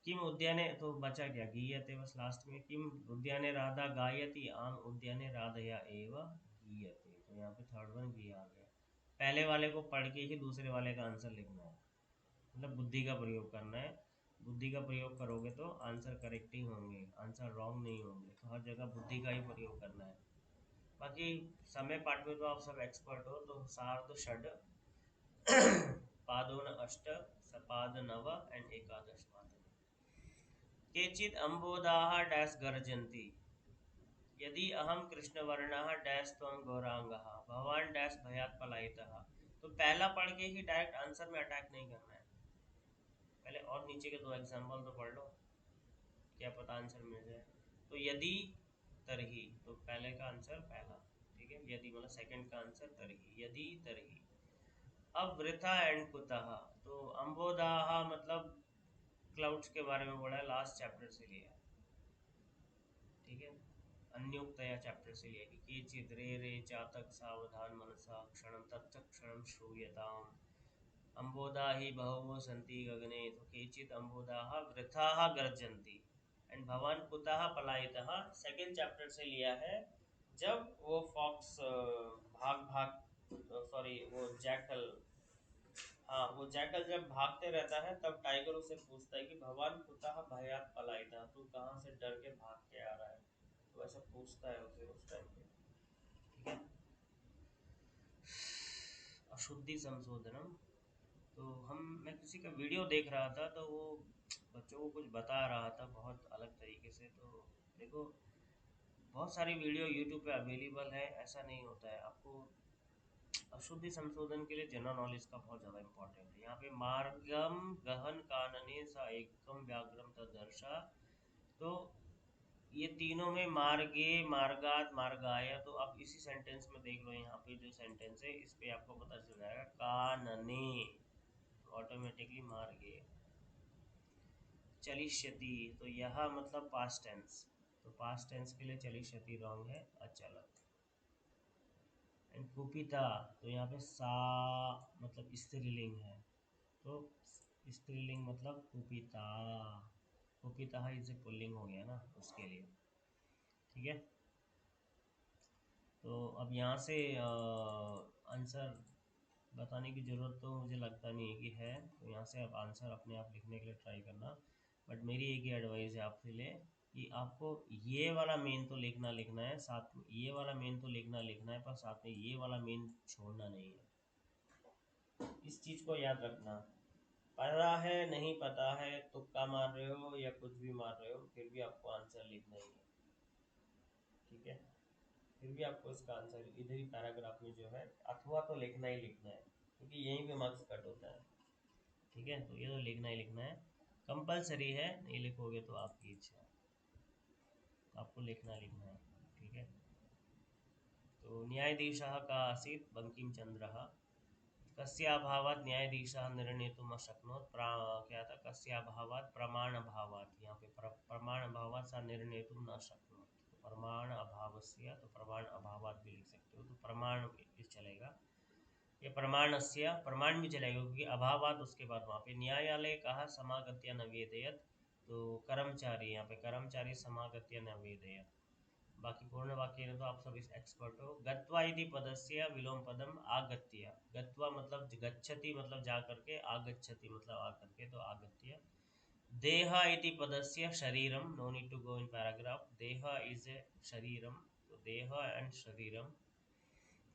किम उद्याने, तो बचा क्या, गीयते बस लास्ट में। किम उद्याने राधा गायति, आम उद्याने राधया एव गीयते, तो यहाँ पे थर्ड वन गी आ गया। पहले वाले को पढ़ के ही दूसरे वाले का आंसर लिखना है, मतलब बुद्धि का प्रयोग करना है। बुद्धि का प्रयोग करोगे तो आंसर करेक्ट ही होंगे, आंसर रॉन्ग नहीं होंगे, तो हर जगह बुद्धि का ही प्रयोग करना है। बाकी समय पाठ में तो आप सब एक्सपर्ट हो, तो सार्ध षड पादोन अष्ट, सपाद नव एंड एकादश पादन। केचित् अम्बोदाः डैश गर्जन्ति, यदि अहम कृष्णवर्णः डैश त्वं गौरांगः, भवान डैश भयात् पलायितः। तो पहला पढ़ के ही डायरेक्ट आंसर में अटैक नहीं करना है, पहले और नीचे के 2 एग्जाम्पल तो पढ़ लो, क्या पता आंसर मिल जाए। तो यदि तरही, तो पहले का आंसर पहला, ठीक है, यदि मतलब सेकंड का आंसर तरही, यदि तरही। अब वृथा एंड कुतः, तो अम्बोदाह मतलब क्लाउड्स के बारे में बोला है, लास्ट चैप्टर से लिया है। ठीक है, अन्योक्तया चैप्टर से लिया, कि केचित् रे रे चातक सावधान मनसा क्षणं तत्त क्षणं श्रूयताम। अम्बोदा ही बहवो सन्ति गगने, तो केचित् अम्बोदाः वृथाः गर्जन्ति। एंड भवान कुतः पलायितः सेकंड चैप्टर से लिया है, जब वो फॉक्स भाग भाग, सॉरी वो जैकल, हाँ वो जैकल जब भागते रहता है तब टाइगर उसे पूछता है कि भगवान कुतः भयात् पलायितः, तू कहाँ से डर के भाग के आ रहा है, तो ऐसा पूछता है उसे उस टाइम पे। ठीक है, अशुद्धि संशोधनम। तो मैं किसी का वीडियो देख रहा था, तो वो बच्चों को कुछ बता रहा था बहुत अलग तरीके से। तो देखो, बहुत सारी वीडियो यूट्यूब पे अवेलेबल है, ऐसा नहीं होता है। आपको अशुद्धि संशोधन के लिए जनरल नॉलेज का बहुत ज़्यादा इंपॉर्टेंट है। यहाँ पे मार्गम गहन कानने सा एकम व्याग्रम तदर्शा, तो ये तीनों में मार्गे मार्गात मार्गाय, तो आप इसी सेंटेंस में देख लो, यहाँ पे जो सेंटेंस है इस पे आपको पता चल जाएगा कानने, तो ऑटोमेटिकली मार्गे। चलिष्यति, तो यह मतलब पास्ट टेंस, तो पास्ट टेंस के लिए चलिष्यति रॉन्ग है, अचलत। एंड कुपिता, तो यहाँ पे सा मतलब स्त्रीलिंग है, तो स्त्रीलिंग मतलब कुपिता। कुपिता इसे पुल्लिंग हो गया ना, उसके लिए। ठीक है, तो अब यहाँ से आंसर बताने की ज़रूरत तो मुझे लगता नहीं है कि है, तो यहाँ से आप आंसर अपने आप लिखने के लिए ट्राई करना। बट मेरी एक ही एडवाइस है आपके लिए कि आपको ये वाला मेन तो लिखना है, साथ में ये वाला मेन तो लिखना है, पर साथ में ये वाला मेन छोड़ना नहीं है। इस चीज़ को याद रखना। पता है, नहीं पता है, तुक्का मार रहे हो या कुछ भी मार रहे हो, फिर भी आपको आंसर लिखना ही है। ठीक है, फिर भी आपको इसका आंसर इधर ही पैराग्राफ में जो है अथवा तो लिखना ही लिखना है, क्योंकि यहीं पे मार्क्स कट होता है। ठीक है, तो ये तो लिखना ही लिखना है, कंपलसरी है, नहीं लिखोगे तो आपकी इच्छा है, आपको लिखना लिखना है। ठीक है, तो न्यायाधीशः का आसीत् बंकिम चंद्र, कस्याभावात् न्यायाधीशः निर्णेतुम् अशक्नोत्, क्या था, कस्याभावात् प्रमाण अभावात्, यहाँ पे प्रमाण अभावात् सा निर्णेतुं न शक्नोत्, तो प्रमाण अभावस्य, तो प्रमाण अभावात् भी लिख सकते हो, तो प्रमाण भी चलेगा, ये प्रमाणस्य प्रमाण भी चलेगा, क्योंकि अभावात उसके बाद वहाँ पे न्यायालय कहा समागत्य न वेदयत, तो कर्मचारी, यहाँ पे कर्मचारी समागत्य न वेदयत। बाकी पूर्ण वाक्य में तो आप सब इस एक्सपर्ट हो। गत्वा इति पदस्य विलोम पदम आगत्य, गत्वा मतलब गच्छति मतलब जा करके, आगच्छति मतलब आ करके, तो आगत्य। देह इति पदस्य शरीरम, no need to go in paragraph, देह इज ए शरीरम, तो देह एंड शरीरम,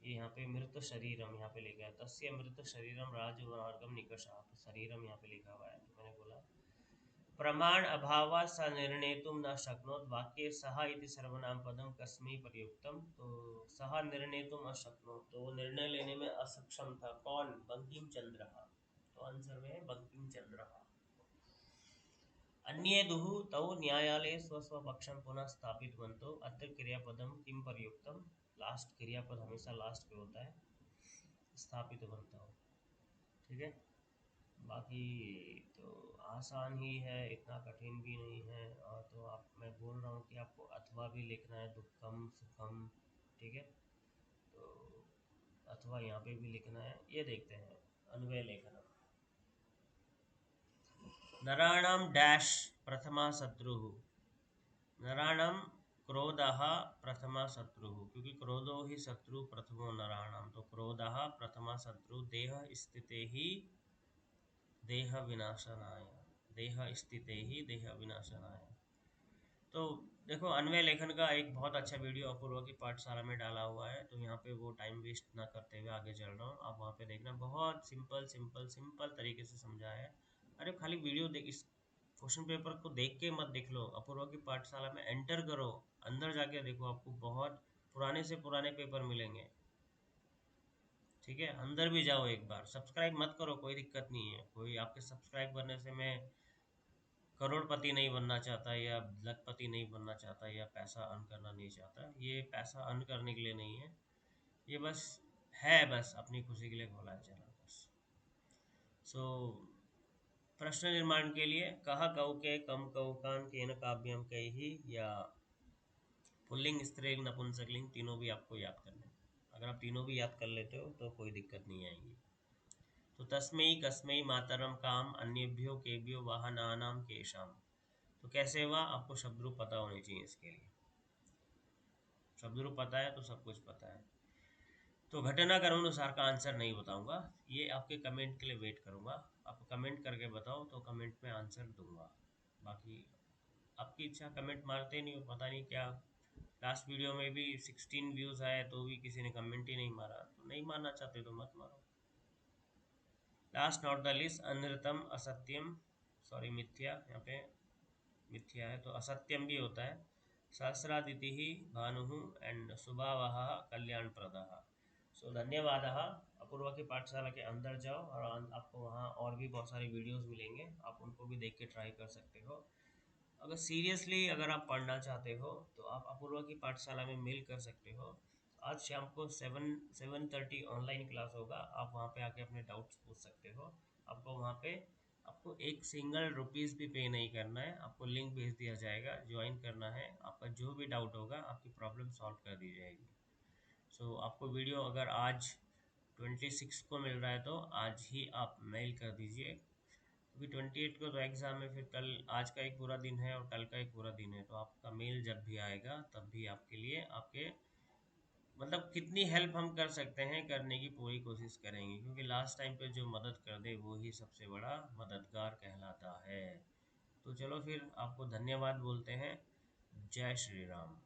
ये यहाँ पे मृत शरीरम यहाँ पे लिखा है, तस्य मृत शरीरम राजमार्गम निकषा, तो शरीरम यहाँ पे लिखा हुआ है, तो मैंने बोला प्रमाण अभावात् स निर्णेतुं न शक्नोत्, वाक्ये सः इति सर्वनाम पदम कस्मै प्रयुक्तम, तो सः निर्णेतुम् अशक्नोत्, तो वो निर्णय लेने में असक्षम था, कौन, बंकिम चंद्र, तो आंसर में है बंकिम चंद्र। अन्ये दुः तौ न्यायालये स्वस्वपक्षं पुनः स्थापितवन्तौ, अत्र क्रियापदम किम प्रयुक्तम, लास्ट क्रियापद हमेशा लास्ट पे होता है, स्थापितवन्तौ। ठीक है, बाकी तो आसान ही है, इतना कठिन भी नहीं है। और तो आप, मैं बोल रहा हूँ कि आपको अथवा भी लिखना है, दुखम सुखम। ठीक है, तो अथवा यहाँ पे भी लिखना है। ये देखते हैं, अन्वय लेखन। नराणाम डैश प्रथमा शत्रु, नराणाम क्रोधः प्रथमा शत्रु, क्योंकि क्रोधो ही शत्रु प्रथमो नराणाम, तो क्रोधः प्रथमा शत्रु, देह स्थिते ही देह विनाशनाय, देह स्थिते ही देह विनाशनाय। तो देखो, अन्वय लेखन का एक बहुत अच्छा वीडियो अपूर्वा की पाठशाला में डाला हुआ है, तो यहाँ पे वो टाइम वेस्ट ना करते हुए आगे चल रहा हूँ, आप वहाँ पे देखना, बहुत सिंपल सिंपल सिंपल तरीके से समझाया है। अरे खाली वीडियो देख, इस क्वेश्चन पेपर को देख के मत देख लो, अपूर्वा की पाठशाला में एंटर करो, अंदर जाके देखो, आपको बहुत पुराने से पुराने पेपर मिलेंगे। ठीक है, अंदर भी जाओ एक बार, सब्सक्राइब मत करो, कोई दिक्कत नहीं है, कोई आपके सब्सक्राइब करने से मैं करोड़पति नहीं बनना चाहता, या लखपति नहीं बनना चाहता, या पैसा अर्न करना नहीं चाहता। ये पैसा अर्न करने के लिए नहीं है, ये बस है, बस अपनी खुशी के लिए खोला है चैनल बस। सो प्रश्न निर्माण के लिए कहा कऊ के कम कऊकान केन काव्यम कई ही, या पुल्लिंग स्त्रीलिंग नपुंसकलिंग, तीनों भी आपको याद करने हैं। अगर आप तीनों भी याद कर लेते हो तो कोई दिक्कत नहीं आएगी। तो तस्मै कस्मै मातरम काम अन्येभ्यो केभ्यो वाहनानाम केशाम, तो कैसे हुआ, आपको शब्द रूप पता होने चाहिए। इसके लिए शब्द रूप पता है तो सब कुछ पता है। तो घटना क्रमानुसार का आंसर नहीं बताऊंगा, ये आपके कमेंट के लिए वेट करूंगा, आप कमेंट करके बताओ तो कमेंट में आंसर दूंगा। बाकी आपकी इच्छा, कमेंट मारते नहीं हो, पता नहीं क्या। लास्ट वीडियो में भी 16 व्यूज़ आए तो भी किसी ने कमेंट ही नहीं मारा, तो नहीं मारना चाहते तो मत मारो। लास्ट नॉट द लीस्ट अनृतम असत्यम, सॉरी मिथ्या, यहाँ पे मिथ्या है तो असत्यम भी होता है। सहस्रादिति ही भानु एंड सुभावः कल्याण प्रदः। सो धन्यवाद। अपूर्वा की पाठशाला के अंदर जाओ और आपको वहाँ और भी बहुत सारे वीडियोस मिलेंगे, आप उनको भी देख के ट्राई कर सकते हो। अगर सीरियसली अगर आप पढ़ना चाहते हो तो आप अपूर्वा की पाठशाला में मेल कर सकते हो। आज शाम को 7:30 ऑनलाइन क्लास होगा, आप वहाँ पे आके अपने डाउट्स पूछ सकते हो। आपको वहाँ पे आपको एक सिंगल रुपीज़ भी पे नहीं करना है, आपको लिंक भेज दिया जाएगा, ज्वाइन करना है, आपका जो भी डाउट होगा आपकी प्रॉब्लम सॉल्व कर दी जाएगी। सो आपको वीडियो अगर आज 26 को मिल रहा है तो आज ही आप मेल कर दीजिए, क्योंकि 28 को तो एग्ज़ाम है, फिर कल आज का एक पूरा दिन है और कल का एक पूरा दिन है, तो आपका मेल जब भी आएगा तब भी आपके लिए आपके मतलब कितनी हेल्प हम कर सकते हैं करने की पूरी कोशिश करेंगे, क्योंकि लास्ट टाइम पे जो मदद कर दे वो ही सबसे बड़ा मददगार कहलाता है। तो चलो फिर आपको धन्यवाद बोलते हैं। जय श्री राम।